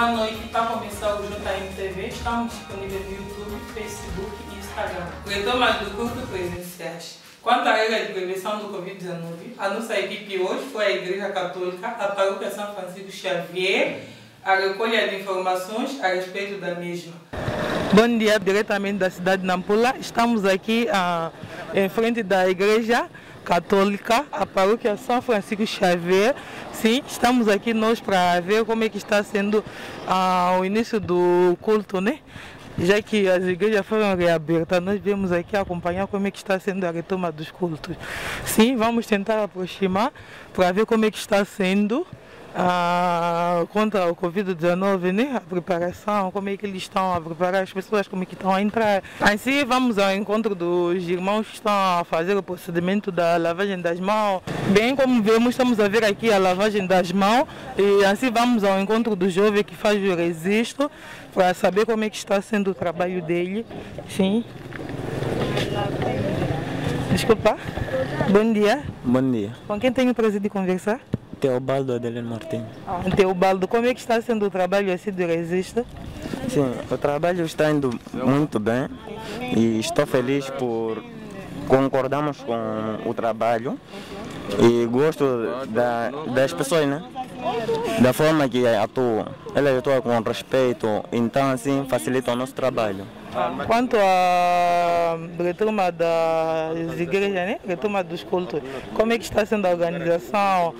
Boa noite, está começando o JM TV. Estamos disponíveis no YouTube, Facebook e Instagram. Retomas do culto presenciais. Quanto à regra de prevenção do Covid-19, a nossa equipe hoje foi a Igreja Católica, a Paróquia São Francisco Xavier, a recolha de informações a respeito da mesma. Bom dia, diretamente da cidade de Nampula. Estamos aqui em frente da Igreja Católica, a Paróquia São Francisco Xavier. Sim, estamos aqui nós para ver como é que está sendo o início do culto, né? Já que as igrejas foram reabertas, nós viemos aqui acompanhar como é que está sendo a retoma dos cultos. Sim, vamos tentar aproximar para ver como é que está sendo contra o Covid-19, né? A preparação, como é que eles estão a preparar as pessoas, como é que estão a entrar. Assim vamos ao encontro dos irmãos que estão a fazer o procedimento da lavagem das mãos. Bem como vemos, estamos a ver aqui a lavagem das mãos e assim vamos ao encontro do jovem que faz o registro para saber como é que está sendo o trabalho dele. Sim. Desculpa. Bom dia. Bom dia. Com quem tenho o prazer de conversar? Teobaldo Adelino Martins. Teobaldo, como é que está sendo o trabalho assim do registro? Sim, o trabalho está indo muito bem e estou feliz por concordarmos com o trabalho e gosto das pessoas, né? Da forma que atuam. Elas atuam com respeito, então assim facilita o nosso trabalho. Quanto à retoma das igrejas, né? Retoma dos cultos, como é que está sendo a organização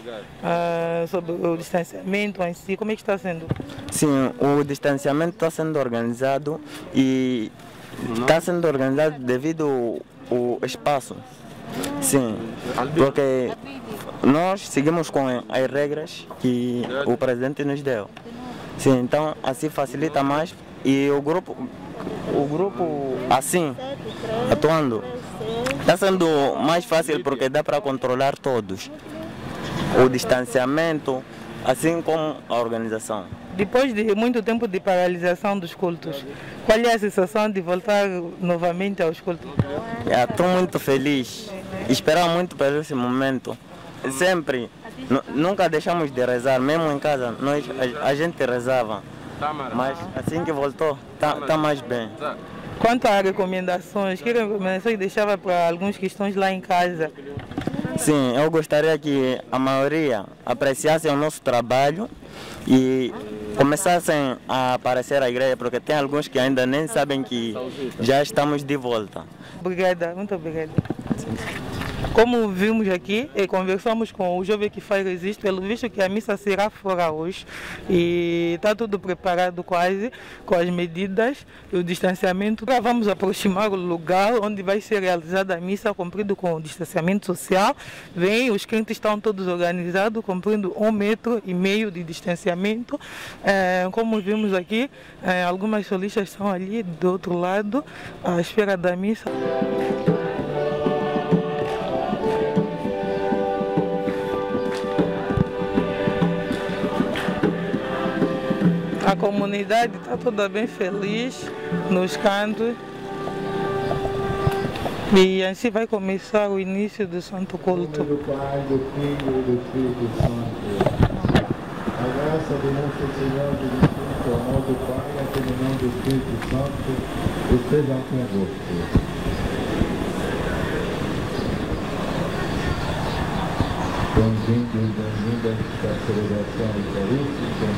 sobre o distanciamento em si? Como é que está sendo? Sim, o distanciamento está sendo organizado e está sendo organizado devido ao espaço. Sim, porque nós seguimos com as regras que o presidente nos deu. Sim, então assim facilita mais e o grupo assim, atuando, está sendo mais fácil porque dá para controlar todos. O distanciamento, assim como a organização. Depois de muito tempo de paralisação dos cultos, qual é a sensação de voltar novamente aos cultos? Estou muito feliz, espero muito por esse momento. Sempre, nunca deixamos de rezar, mesmo em casa, a gente rezava. Mas assim que voltou, está mais bem. Quanto a recomendações, que recomendações deixava para alguns que estão lá em casa? Sim, eu gostaria que a maioria apreciasse o nosso trabalho e começassem a aparecer à igreja, porque tem alguns que ainda nem sabem que já estamos de volta. Obrigada, muito obrigada. Como vimos aqui, conversamos com o jovem que faz registro, pelo visto que a missa será fora hoje e está tudo preparado quase com as medidas e o distanciamento. Agora vamos aproximar o lugar onde vai ser realizada a missa, cumprido com o distanciamento social. Vem, os crentes estão todos organizados, cumprindo 1,5 metro de distanciamento. Como vimos aqui, algumas solistas estão ali do outro lado, à espera da missa. A comunidade está toda bem feliz nos cantos e assim vai começar o início do Santo Culto. Do Pai, do Filho e do Espírito Santo. A graça do nosso Senhor Jesus Cristo, o amor do Pai e a comunhão do Espírito Santo estejam convosco. Bem-vindos e bem-vindas à celebração eucarística.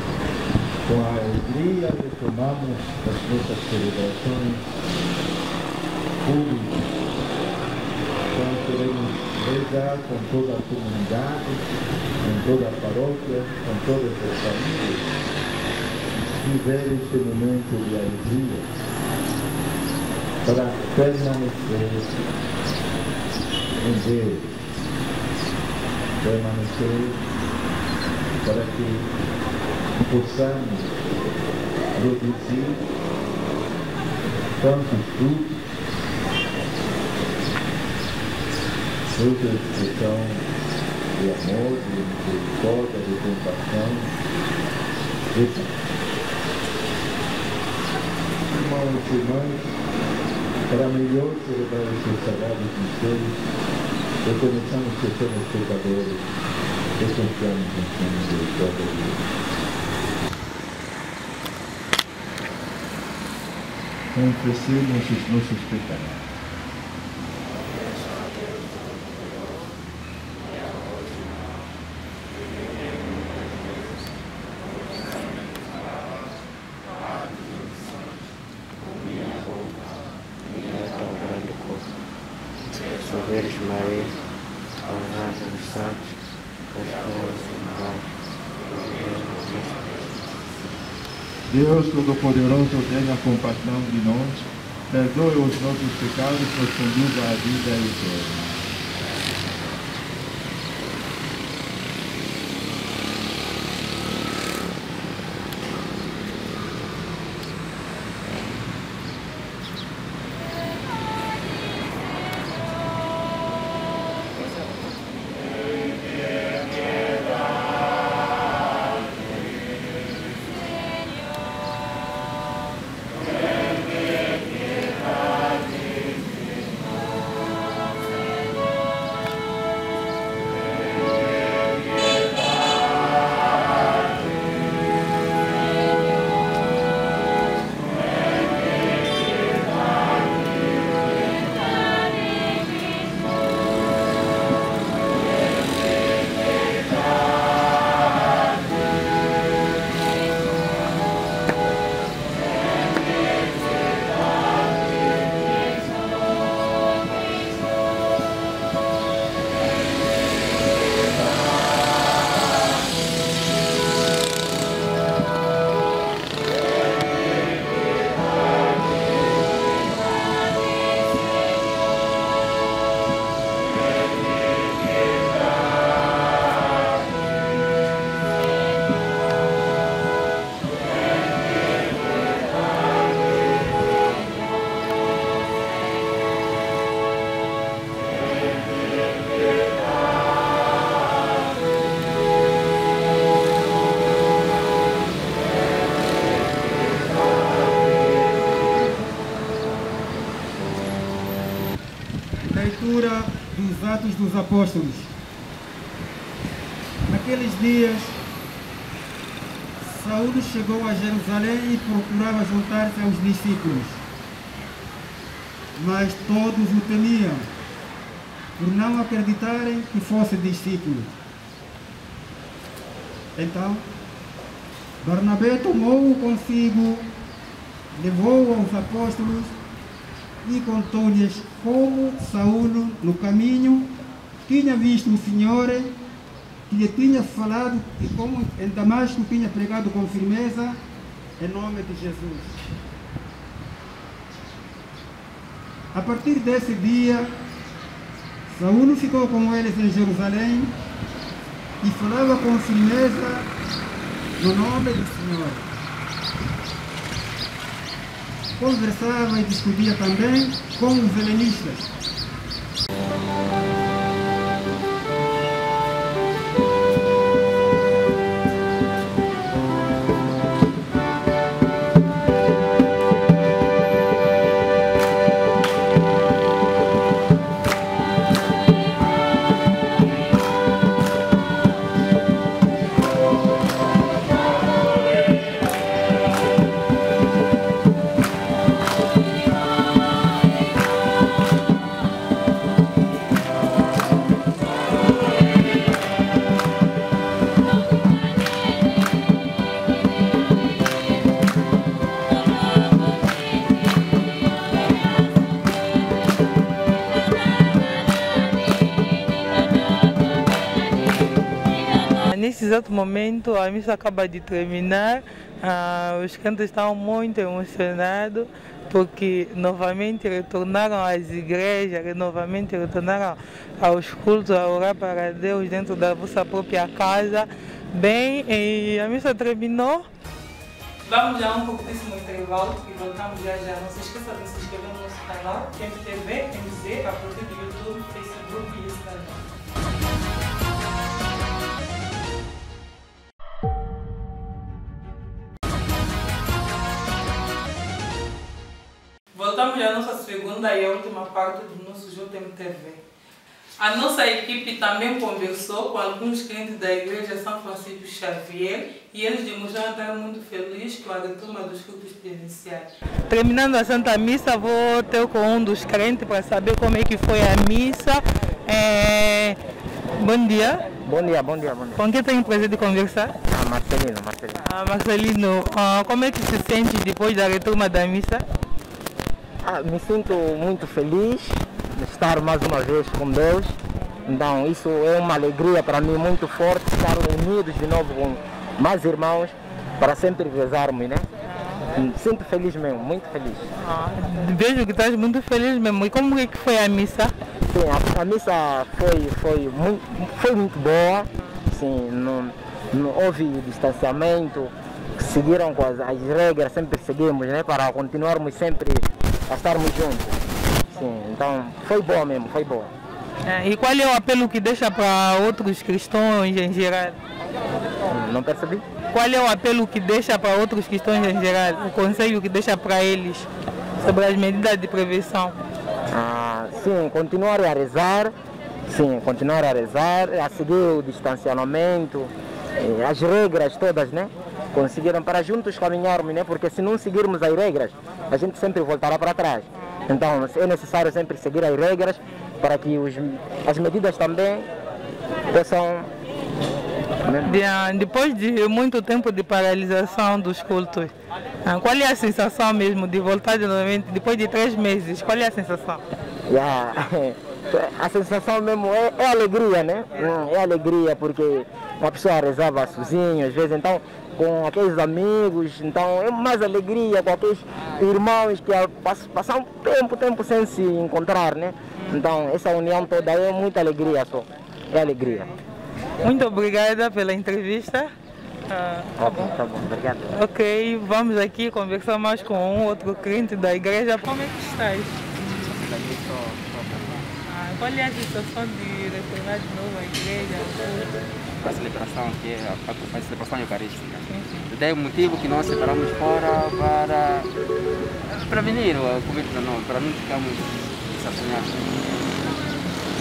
Com a alegria retomamos as nossas celebrações públicas. Então queremos rezar com toda a comunidade, com toda a paróquia, com todas as famílias, viver este momento de alegria para permanecer em Deus, permanecer para que possamos produzir tantos frutos, frutos que são de amor, de misericórdia, de compaixão, de paz. Irmãos e irmãs, para melhor celebrar esses sagrados mistérios, reconheçamos que somos pecadores e confiamos em sua misericórdia de Deus. confessemos os nossos pecados. Virgem Maria, Ornada dos Santos, Deus Todo-Poderoso, tenha compaixão de nós, perdoe os nossos pecados e nos conduza à vida eterna. Leitura dos Atos dos Apóstolos. Naqueles dias, Saulo chegou a Jerusalém e procurava juntar-se aos discípulos, mas todos o temiam, por não acreditarem que fosse discípulo. Então, Barnabé tomou-o consigo, levou-o aos apóstolos e contou-lhes como Saulo, no caminho, tinha visto o Senhor, que lhe tinha falado e como em Damasco tinha pregado com firmeza em nome de Jesus. A partir desse dia, Saulo ficou com eles em Jerusalém e falava com firmeza no nome do Senhor. Conversava e discutia também com os helenistas. Nesse exato momento, a missa acaba de terminar, os crentes estão muito emocionados porque novamente retornaram às igrejas, novamente retornaram aos cultos, a orar para Deus dentro da vossa própria casa. Bem, e a missa terminou. Vamos já um pouquíssimo intervalo e voltamos já já. Não se esqueça de se inscrever no nosso canal, MTV, MZ, a partir do YouTube, Facebook e Instagram. Voltamos à nossa segunda e a última parte do nosso JMTV. A nossa equipe também conversou com alguns crentes da Igreja São Francisco Xavier e eles demonstraram estar muito felizes com a retoma dos cultos presenciais. Terminando a Santa Missa, vou ter com um dos crentes para saber como é que foi a missa. Bom dia. Bom dia, bom dia, bom dia. Com quem tenho o prazer de conversar? Marcelino. Marcelino, como é que se sente depois da retoma da missa? Me sinto muito feliz de estar mais uma vez com Deus. Então isso é uma alegria para mim muito forte, estar unidos de novo com mais irmãos para sempre rezarmos, né? Me sinto feliz mesmo, muito feliz. Vejo que estás muito feliz mesmo. E como é que foi a missa? Sim, a missa foi muito boa. Sim, não houve distanciamento, seguiram com as regras, sempre seguimos, né? Para continuarmos sempre a estarmos juntos. Sim, então foi boa mesmo, foi boa. E qual é o apelo que deixa para outros cristãos em geral? Não percebi? Qual é o apelo que deixa para outros cristãos em geral? O conselho que deixa para eles sobre as medidas de prevenção? Sim, continuar a rezar, a seguir o distanciamento, as regras todas, né? Conseguiram para juntos caminharmos, né? Porque se não seguirmos as regras, a gente sempre voltará para trás. Então é necessário sempre seguir as regras para que as medidas também possam... Depois de muito tempo de paralisação dos cultos, qual é a sensação mesmo de voltar de novamente, depois de 3 meses, qual é a sensação? A sensação mesmo é alegria, né? É alegria porque uma pessoa rezava sozinha às vezes, então com aqueles amigos, então é mais alegria com aqueles irmãos que passaram tempo sem se encontrar, né? Então essa união toda é muita alegria só, é alegria. Muito obrigada pela entrevista. Tá bom, obrigado. Ok, vamos aqui conversar mais com um outro crente da igreja. Como é que estás? Qual é a situação de retornar de novo à igreja? A celebração, que é a celebração eucarística. Daí o motivo que nós separamos fora para prevenir o Covid-19, para não ficarmos desapanhados.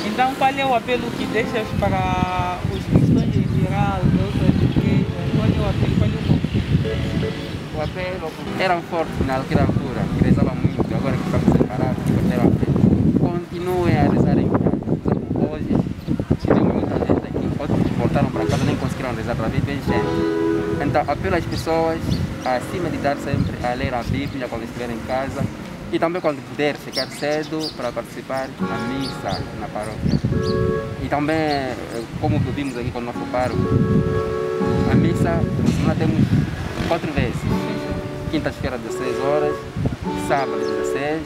Então, qual é o apelo que deixas para os cristãos em geral, de outras igrejas? Qual é o apelo? Qual é o conselho? O apelo era forte naquela altura, que rezava muito, agora que estamos separados, perderam a fé. Continuem a rezar em casa. Hoje, tivemos muita gente aqui, outros que voltaram para casa nem conseguiram rezar para ver bem gente. Então, apelo às pessoas a se meditar sempre, a ler a Bíblia quando estiverem em casa. E também quando puder ficar cedo para participar na missa, na paróquia. E também, como vimos aqui com o nosso pároco, a missa, na semana temos 4 vezes. Quinta-feira, 16 horas, sábado, 16,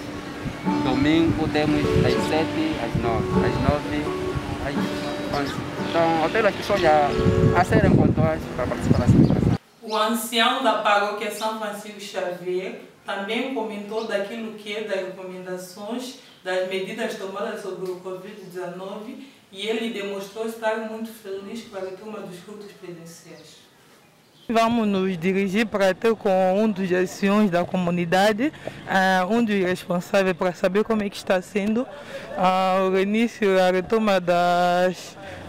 domingo temos das 7 às 9, das 9 às 11. Então, apelo às pessoas a serem pontuais para participar da celebração. O ancião da paróquia São Francisco Xavier também comentou daquilo que é das recomendações, das medidas tomadas sobre o Covid-19 e ele demonstrou estar muito feliz com a retoma dos cultos presenciais. Vamos nos dirigir para ter com um dos anciões da comunidade, um dos responsáveis para saber como é que está sendo o início, a retoma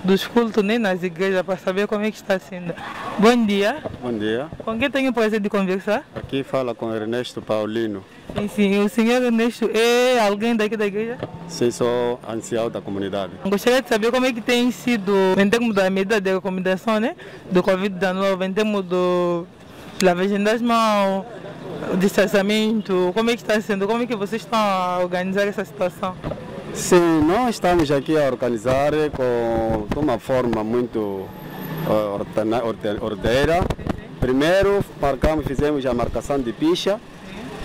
dos cultos, né, nas igrejas, para saber como é que está sendo. Bom dia. Bom dia. Com quem tenho o prazer de conversar? Aqui fala com Ernesto Paulino. Sim, o senhor Ernesto é alguém daqui da igreja? Sim, sou ancião da comunidade. Gostaria de saber como é que tem sido, em termos da medida de recomendação, né, do Covid-19, em termos da lavagem das mãos, o distanciamento, como é que está sendo, como é que vocês estão a organizar essa situação? Sim, nós estamos aqui a organizar de uma forma muito ordeira. Primeiro fizemos a marcação de bicha.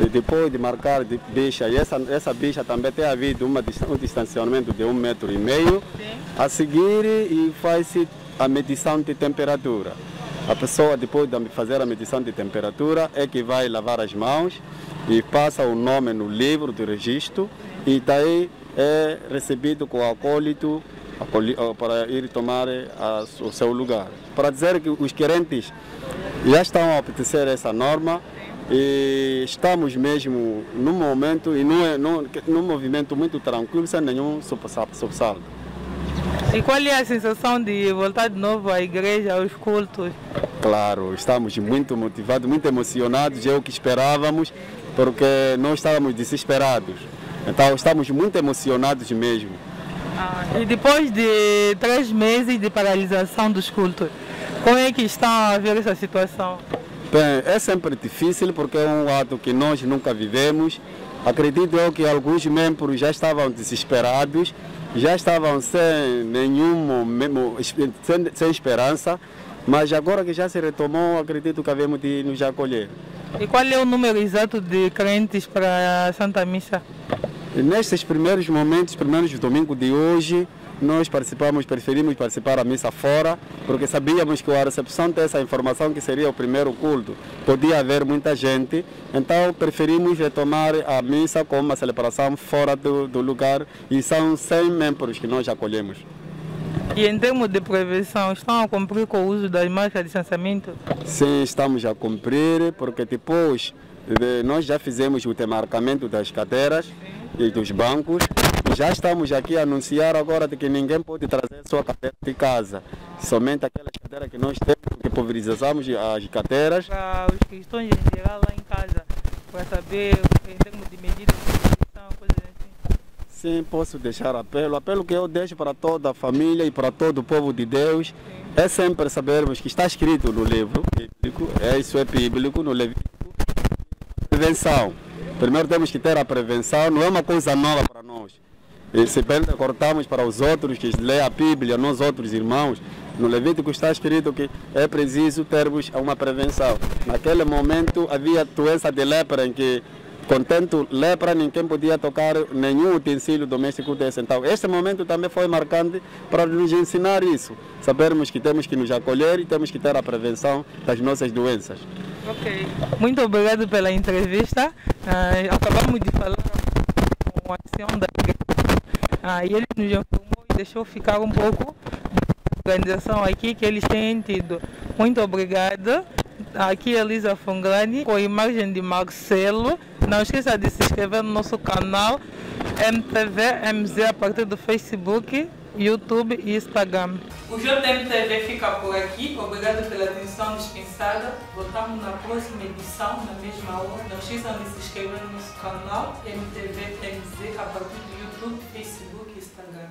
E depois de marcar de bicha, e essa bicha também tem havido um distanciamento de 1,5 metro. A seguir e faz-se a medição de temperatura. A pessoa, depois de fazer a medição de temperatura, é que vai lavar as mãos e passa o nome no livro de registro e daí é recebido com o acólito para ir tomar o seu lugar. Para dizer que os querentes já estão a obedecer essa norma e estamos mesmo num momento e num movimento muito tranquilo, sem nenhum sobressalto. E qual é a sensação de voltar de novo à igreja, aos cultos? Claro, estamos muito motivados, muito emocionados, é o que esperávamos, porque nós estávamos desesperados. Então estamos muito emocionados mesmo. E depois de 3 meses de paralisação dos cultos, como é que estão a ver essa situação? Bem, é sempre difícil porque é um ato que nós nunca vivemos. Acredito eu que alguns membros já estavam desesperados, já estavam sem esperança, mas agora que já se retomou, acredito que havemos de nos acolher. E qual é o número exato de crentes para a Santa Missa? E nestes primeiros momentos, primeiros domingos de hoje, nós preferimos participar da missa fora, porque sabíamos que a recepção dessa informação que seria o primeiro culto, podia haver muita gente, então preferimos retomar a missa com uma celebração fora do lugar, e são 100 membros que nós acolhemos. E em termos de prevenção, estão a cumprir com o uso das máscaras de distanciamento? Sim, estamos a cumprir, porque depois nós já fizemos o demarcamento das cadeiras e dos bancos. Já estamos aqui a anunciar agora de que ninguém pode trazer sua cadeira de casa, somente aquelas cadeiras que nós temos, porque pulverizamos as cadeiras. Para os cristãos em geral lá em casa, para saber em termos de medidas de proteção, coisas assim. Sim, posso deixar apelo que eu deixo para toda a família e para todo o povo de Deus. É sempre sabermos que está escrito no livro bíblico, isso é bíblico, no Levítico, prevenção. Primeiro temos que ter a prevenção, não é uma coisa nova para nós. E se bem cortamos para os outros que lêem a Bíblia, nós outros irmãos, no Levítico está escrito que é preciso termos uma prevenção. Naquele momento havia doença de lepra, em que, contendo lepra, ninguém podia tocar nenhum utensílio doméstico desse. Então, este momento também foi marcante para nos ensinar isso. Sabermos que temos que nos acolher e temos que ter a prevenção das nossas doenças. Ok. Muito obrigado pela entrevista. Acabamos de falar com a ação da igreja. E ele nos informou e deixou ficar um pouco da organização aqui que eles têm tido. Muito obrigada. Aqui é Elisa Fonglani, com a imagem de Marcelo. Não esqueça de se inscrever no nosso canal MTV-MZ a partir do Facebook, YouTube e Instagram. O JMTV fica por aqui. Obrigado pela atenção dispensada. Voltamos na próxima edição, na mesma hora. Não esqueçam de se inscrever no nosso canal MTV-MZ a partir do YouTube, Facebook e Instagram.